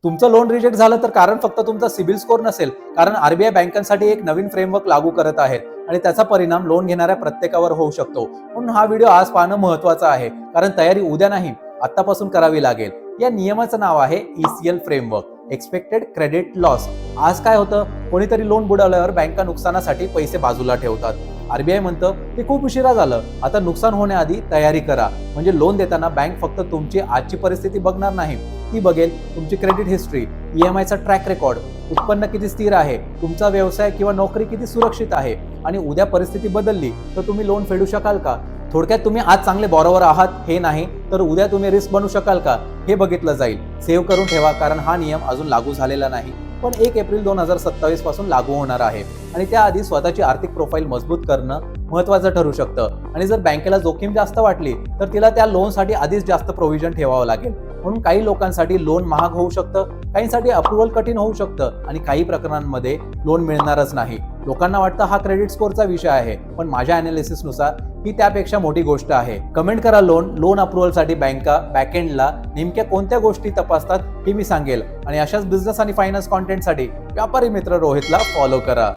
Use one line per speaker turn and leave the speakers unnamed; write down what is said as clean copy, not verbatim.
तुमचं loan reject झालं तर कारण फक्त तुमचा सिबिल स्कोर नसेल, कारण आरबीआय बँकांसाठी एक नवीन फ्रेमवर्क लागू करत आहे आणि त्याचा परिणाम लोन घेणाऱ्या प्रत्येकावर होऊ शकतो. म्हणून हा व्हिडिओ आज पाहणं महत्त्वाचं आहे, कारण तयारी उद्या नाही आतापासून करावी लागेल. या नियमाचं नाव आहे ECL framework, expected credit loss. आज काय होतं, कोणीतरी लोन बुडवल्यावर बँका नुकसानासाठी पैसे बाजूला ठेवतात. आरबीआय म्हणतं ते खूप उशिरा झालं, आता नुकसान होण्याआधी तयारी करा. म्हणजे लोन देताना बँक फक्त तुमची आजची परिस्थिती बघणार नाही, ती बघेल तुमची क्रेडिट हिस्ट्री, EMI चा ट्रॅक रेकॉर्ड, उत्पन्न किती स्थिर आहे, तुमचा व्यवसाय किंवा नोकरी किती सुरक्षित आहे आणि उद्या परिस्थिती बदलली तर तुम्ही लोन फेडू शकाल का. थोडक्यात तुम्ही आज चांगले बॉरोवर आहात हे नाही, तर उद्या तुम्ही रिस्क बनू शकाल का हे बघितलं जाईल. सेव्ह करून ठेवा, कारण हा नियम अजून लागू झालेला नाही, पण 1 एप्रिल 2027 पासून लागू होणार आहे आणि त्याआधी स्वतःची आर्थिक प्रोफाईल मजबूत करणं महत्त्वाचं ठरू शकतं. आणि जर बँकेला जोखीम जास्त वाटली तर तिला त्या लोनसाठी आधीच जास्त प्रोव्हिजन ठेवावं लागेल. म्हणून काही लोकांसाठी लोन महाग होऊ शकतं, काहींसाठी अप्रुव्हल कठीण होऊ शकतं आणि काही प्रकरणांमध्ये लोन मिळणारच नाही. लोकांना वाटतं हा क्रेडिट स्कोरचा विषय आहे, पण माझ्या अनालिसिसनुसार ही त्यापेक्षा मोठी गोष्ट आहे. कमेंट करा लोन अप्रुव्हलसाठी बँका बॅकएंडला नेमक्या कोणत्या गोष्टी तपासतात हे मी सांगेल. आणि अशाच बिझनेस आणि फायनान्स कॉन्टेंटसाठी व्यापारी मित्र रोहितला फॉलो करा.